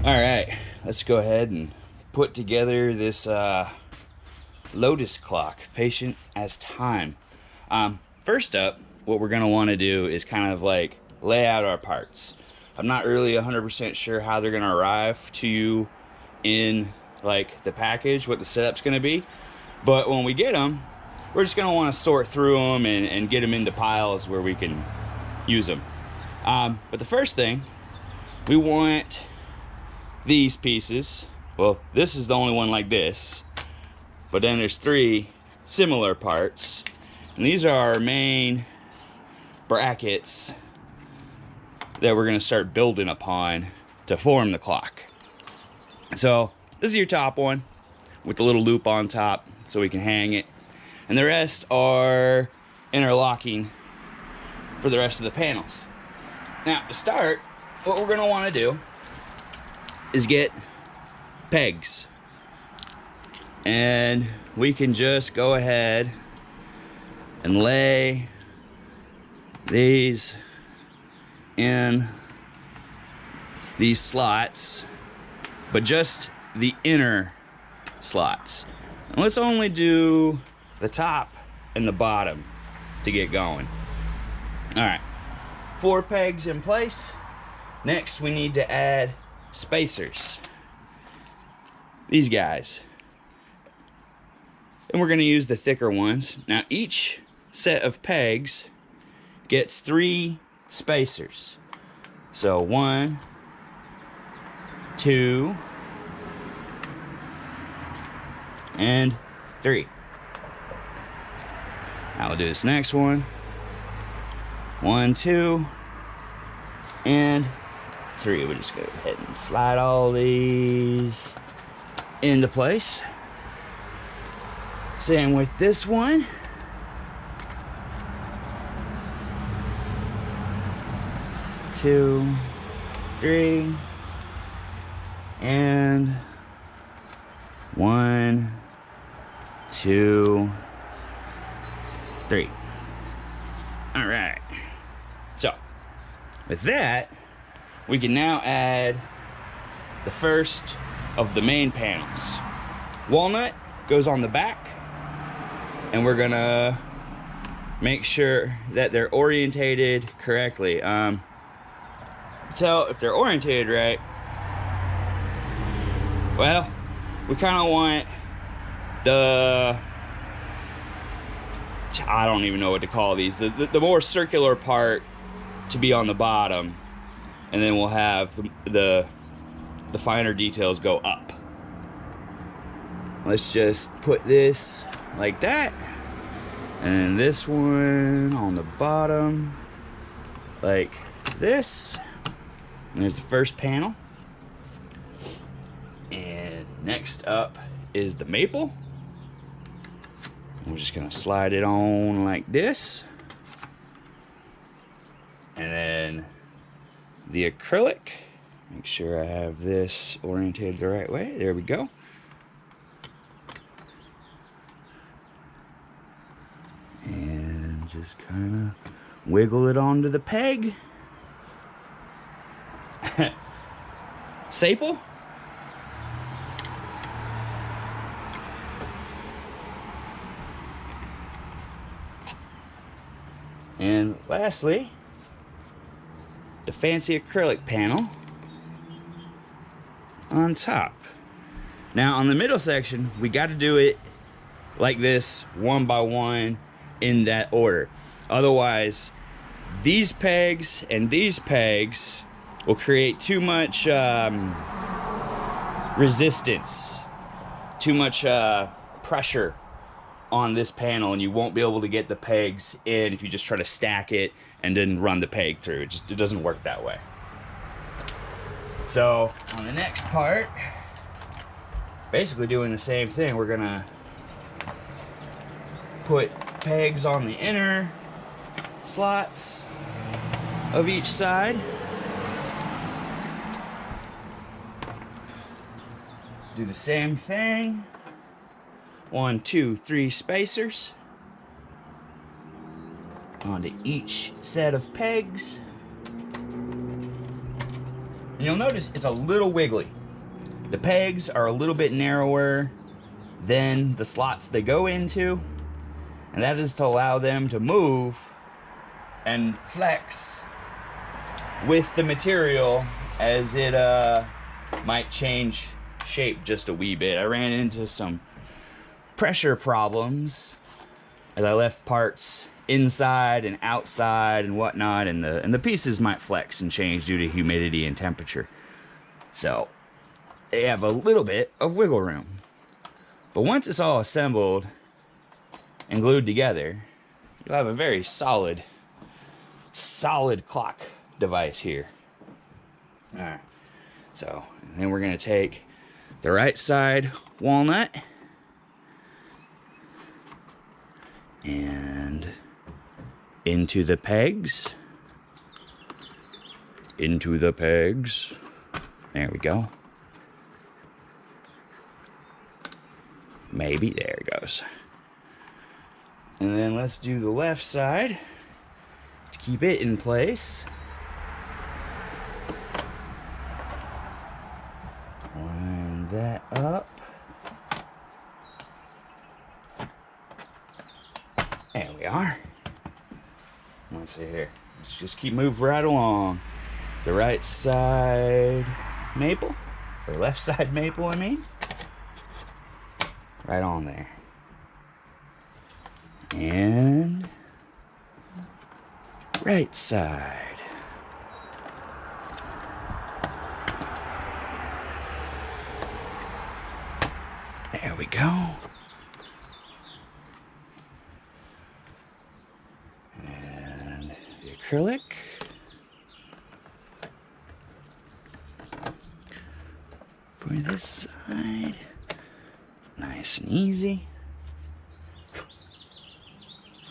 All right, let's go ahead and put together this lotus clock, patient as time. First up, what we're gonna wanna do is kind of like lay out our parts. I'm not really 100% sure how they're gonna arrive to you in like the package, what the setup's gonna be. But when we get them, we're just gonna wanna sort through them and get them into piles where we can use them. But the first thing, we want these pieces. Well, this is the only one like this, but then there's 3 similar parts, and these are our main brackets that we're gonna start building upon to form the clock. So this is your top one with the little loop on top so we can hang it, and the rest are interlocking for the rest of the panels. Now to start, what we're gonna wanna do is get pegs, and we can just go ahead and lay these in these slots, but just the inner slots. And let's only do the top and the bottom to get going. All right, 4 pegs in place. Next, we need to add spacers. These guys. And we're going to use the thicker ones. Now, each set of pegs gets 3 spacers. So 1, 2, and 3. Now we'll do this next one. 1, 2, and 3. We'll just go ahead and slide all these into place. Same with this one. Two, 3, and 1, 2, 3. All right. So with that, we can now add the first of the main panels. Walnut goes on the back, and we're gonna make sure that they're orientated correctly. So if they're orientated right, well, we kind of want the, I don't even know what to call these, the more circular part to be on the bottom, and then we'll have the finer details go up. Let's just put this like that, and this one on the bottom like this. And there's the first panel. And next up is the maple. We're just gonna slide it on like this. And then the acrylic. Make sure I have this oriented the right way. There we go. And just kind of wiggle it onto the peg. Staple. And lastly, the fancy acrylic panel on top. Now on the middle section, we got to do it like this, one by one, in that order. Otherwise, these pegs and these pegs will create too much resistance, too much pressure on this panel, and you won't be able to get the pegs in if you just try to stack it and then run the peg through. It doesn't work that way. So on the next part, basically doing the same thing. We're gonna put pegs on the inner slots of each side. Do the same thing. 1, 2, 3 spacers onto each set of pegs. And you'll notice it's a little wiggly. The pegs are a little bit narrower than the slots they go into, and that is to allow them to move and flex with the material as it might change shape just a wee bit. I ran into some pressure problems as I left parts inside and outside and whatnot, and the pieces might flex and change due to humidity and temperature. So they have a little bit of wiggle room. But once it's all assembled and glued together, you'll have a very solid clock device here. All right. So, and then we're gonna take the right side walnut and into the pegs. Into the pegs. There we go. Maybe, there it goes. And then let's do the left side to keep it in place. Line that up. There we are. Let's see here. Let's just keep moving right along. The right side maple, or left side maple, I mean. Right on there. And right side. There we go. And the acrylic. For this side. Nice and easy.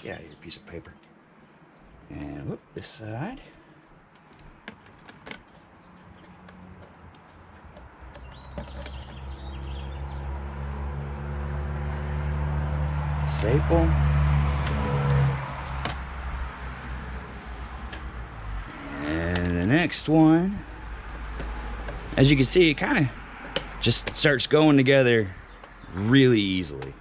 Yeah, your piece of paper. And whoop, this side. Staple. And the next one, as you can see, it kind of just starts going together really easily.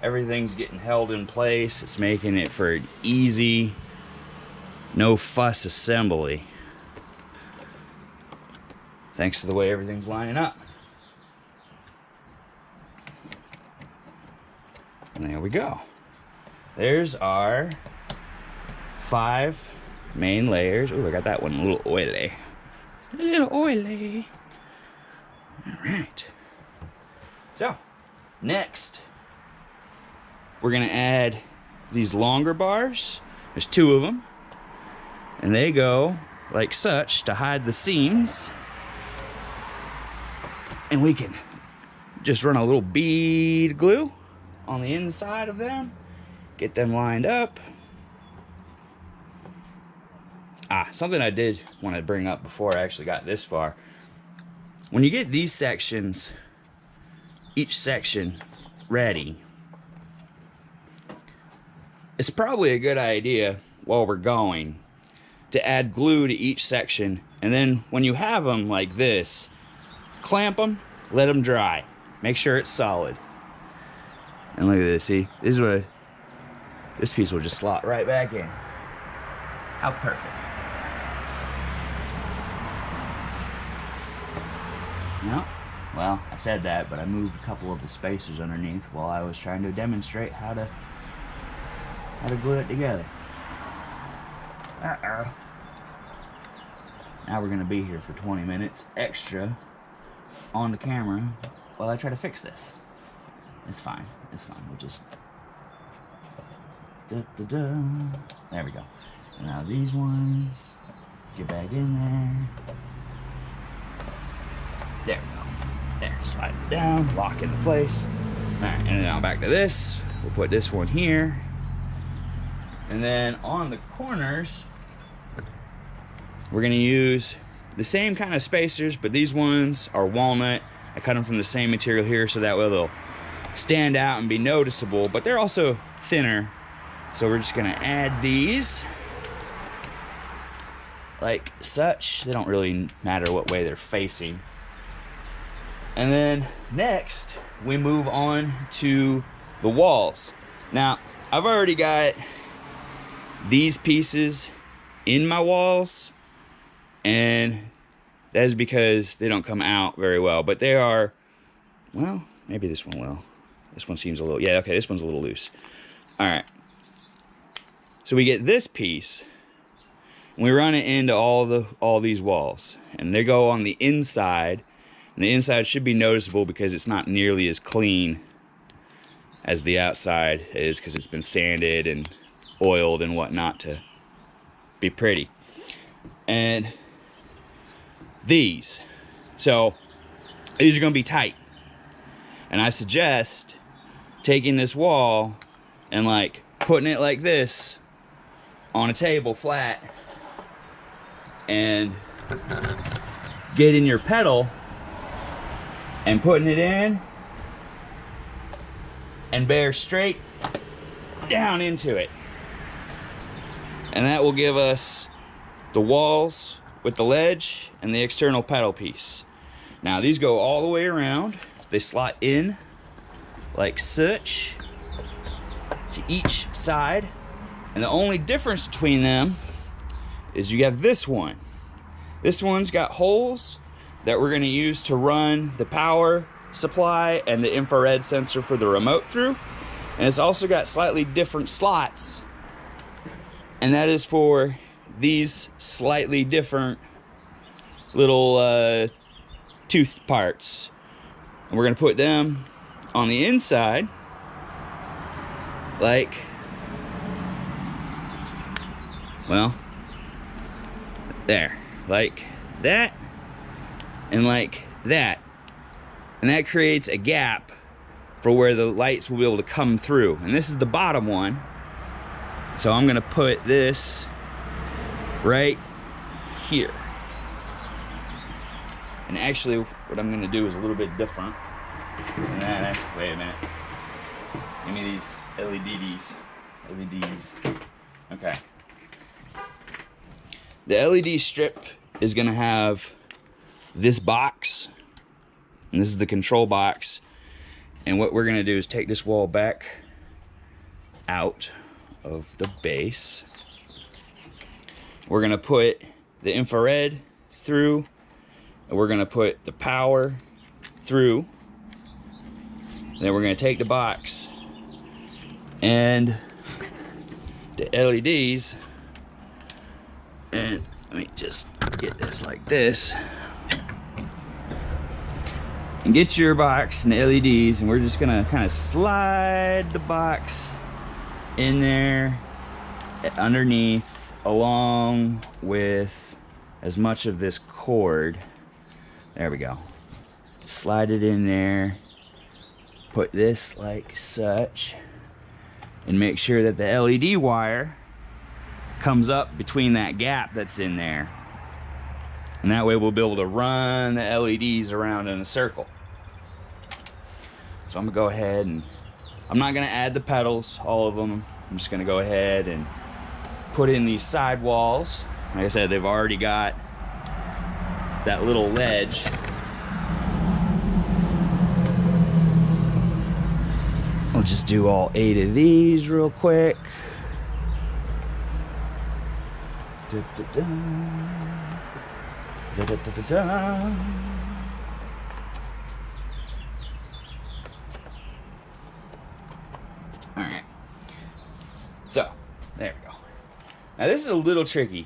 Everything's getting held in place. It's making it for an easy, no fuss assembly. Thanks to the way everything's lining up. And there we go. There's our 5 main layers. Oh, I got that one a little oily. A little oily. All right. So, next, we're gonna add these longer bars. There's 2 of them, and they go like such to hide the seams. And we can just run a little bead glue on the inside of them, get them lined up. Something I did want to bring up before I actually got this far. When you get these sections, each section ready, it's probably a good idea while we're going to add glue to each section, and then when you have them like this, clamp them, let them dry, make sure it's solid. And look at this, see, this piece will just slot right back in. How perfect. No, well, I said that, but I moved a couple of the spacers underneath while I was trying to demonstrate how to glue it together. Now we're gonna be here for 20 minutes extra on the camera while I try to fix this. It's fine, it's fine, we'll just there we go. And now these ones, get back in there. There we go. There, slide it down, lock into place. Alright, and now back to this. We'll put this one here. And then on the corners, we're gonna use the same kind of spacers, but these ones are walnut. I cut them from the same material here so that way they'll stand out and be noticeable, but they're also thinner. So we're just gonna add these like such. They don't really matter what way they're facing. And then next, we move on to the walls. Now, I've already got these pieces in my walls, and that is because they don't come out very well, but they are, well, maybe this one will. This one seems a little, yeah, okay, this one's a little loose. All right. So we get this piece, and we run it into all these walls, and they go on the inside, and the inside should be noticeable because it's not nearly as clean as the outside is, because it's been sanded and oiled and whatnot to be pretty. And these are going to be tight, and I suggest taking this wall and like putting it like this on a table flat, and getting your pedal and putting it in and bear straight down into it. And that will give us the walls with the ledge and the external pedal piece. Now these go all the way around. They slot in like such to each side. And the only difference between them is you have this one. This one's got holes that we're gonna use to run the power supply and the infrared sensor for the remote through. And it's also got slightly different slots, and that is for these slightly different little tooth parts. And we're gonna put them on the inside like, well, there, like that and like that. And that creates a gap for where the lights will be able to come through. And this is the bottom one. So I'm gonna put this right here. And actually what I'm gonna do is a little bit different than that. Wait a minute. Give me these LEDs. Okay. The LED strip is gonna have this box, and this is the control box. And what we're gonna do is take this wall back out of the base. We're gonna put the infrared through, and we're gonna put the power through. And then we're gonna take the box and the LEDs, and let me just get this like this, and get your box and the LEDs, and we're just gonna kind of slide the box in there underneath, along with as much of this cord. There we go. Slide it in there, put this like such, and make sure that the LED wire comes up between that gap that's in there. And that way we'll be able to run the LEDs around in a circle. So I'm gonna go ahead, and I'm not gonna add the pedals, all of them. I'm just gonna go ahead and put in these side walls. Like I said, they've already got that little ledge. I'll just do all 8 of these real quick. Da, da, da. Da, da, da, da, da. All right. So, there we go. Now this is a little tricky.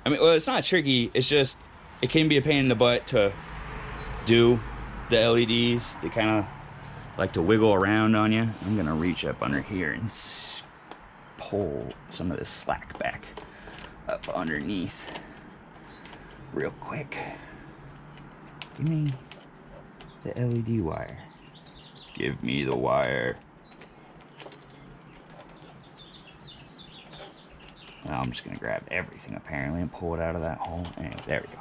I mean, well, it's not tricky. It's just, it can be a pain in the butt to do the LEDs. They kind of like to wiggle around on you. I'm gonna reach up under here and pull some of this slack back up underneath real quick. Give me the LED wire. Give me the wire. Well, I'm just gonna grab everything apparently and pull it out of that hole. Anyway, there we go.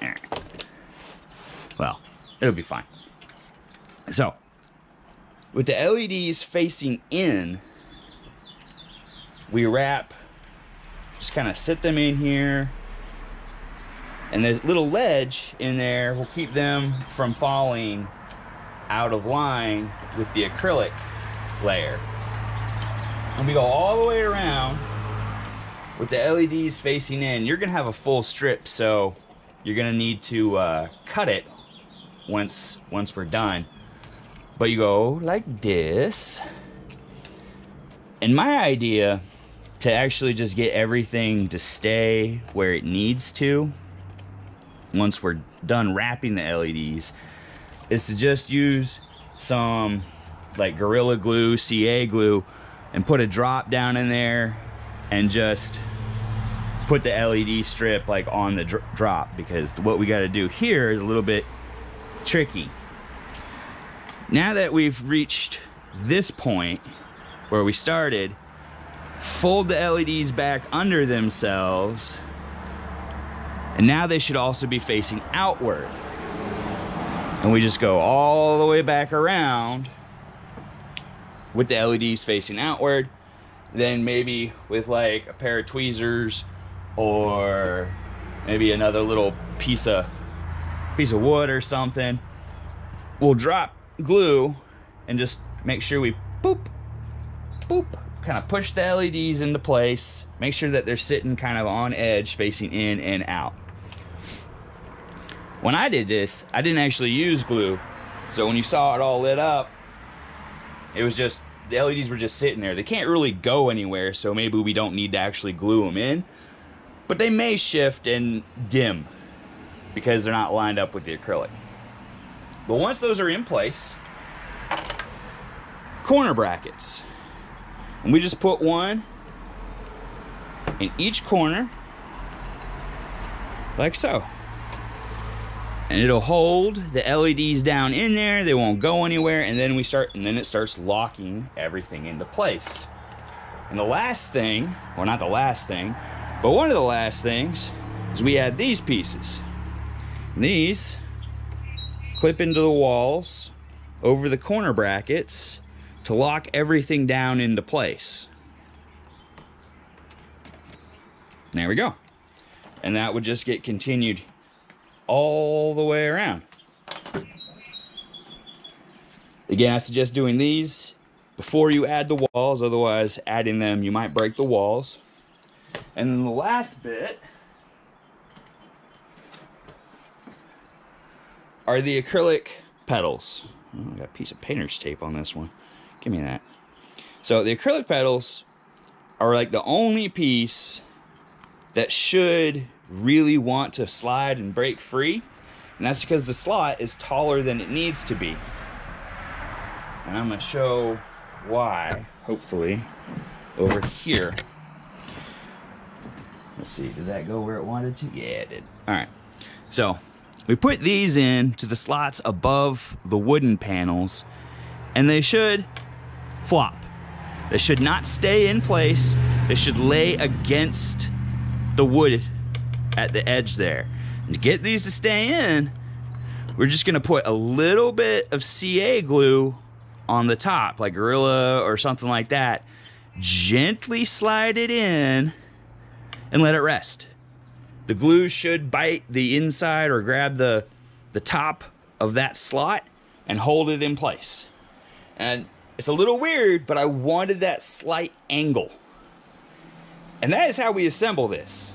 All right. Well, it'll be fine. So, with the LEDs facing in, we wrap just kind of sit them in here. And there's a little ledge in there will keep them from falling out of line with the acrylic layer. And we go all the way around with the LEDs facing in. You're gonna have a full strip, so you're gonna need to cut it once we're done. But you go like this. And my idea to actually just get everything to stay where it needs to once we're done wrapping the LEDs is to just use some like Gorilla Glue, CA glue, and put a drop down in there and just put the LED strip like on the drop, because what we got to do here is a little bit tricky. Now that we've reached this point where we started, fold the LEDs back under themselves, and now they should also be facing outward. And we just go all the way back around with the LEDs facing outward. Then maybe with like a pair of tweezers or maybe another little piece of wood or something, we'll drop glue and just make sure we boop, boop, kind of push the LEDs into place. Make sure that they're sitting kind of on edge, facing in and out. When I did this, I didn't actually use glue. So when you saw it all lit up, it was just, the LEDs were just sitting there. They can't really go anywhere, so maybe we don't need to actually glue them in. But they may shift and dim because they're not lined up with the acrylic. But once those are in place, corner brackets. And we just put one in each corner, like so. And it'll hold the LEDs down in there, they won't go anywhere, and then it starts locking everything into place. And the last thing, well, not the last thing, but one of the last things is we add these pieces. And these clip into the walls over the corner brackets to lock everything down into place. There we go. And that would just get continued all the way around. Again, I suggest doing these before you add the walls, otherwise adding them you might break the walls. And then the last bit are the acrylic petals. Oh, I got a piece of painter's tape on this one. Give me that. So the acrylic petals are like the only piece that should really want to slide and break free, and that's because the slot is taller than it needs to be. And I'm going to show why, hopefully, over here. Let's see, did that go where it wanted to? Yeah, it did. Alright, so we put these in to the slots above the wooden panels, and they should flop. They should not stay in place. They should lay against the wood at the edge there. And to get these to stay in, we're just gonna put a little bit of CA glue on the top, like Gorilla or something like that. Gently slide it in and let it rest. The glue should bite the inside or grab the top of that slot and hold it in place. And it's a little weird, but I wanted that slight angle. And that is how we assemble this.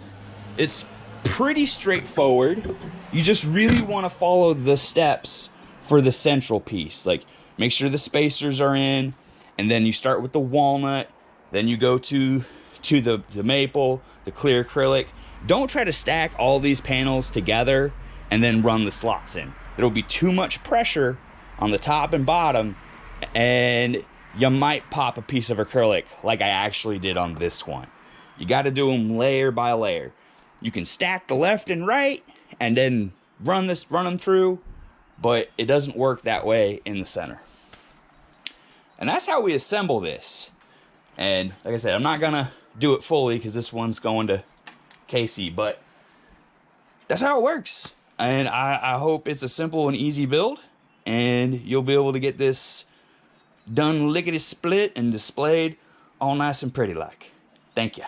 It's pretty straightforward. You just really want to follow the steps for the central piece. Like, make sure the spacers are in, and then you start with the walnut, then you go to the maple, the clear acrylic. Don't try to stack all these panels together and then run the slots in. There'll be too much pressure on the top and bottom, and you might pop a piece of acrylic like I actually did on this one. You got to do them layer by layer. You can stack the left and right and then run them through, but it doesn't work that way in the center. And that's how we assemble this. And like I said, I'm not gonna do it fully because this one's going to Casey, but that's how it works. And I hope it's a simple and easy build, and you'll be able to get this done lickety split and displayed all nice and pretty like. Thank you.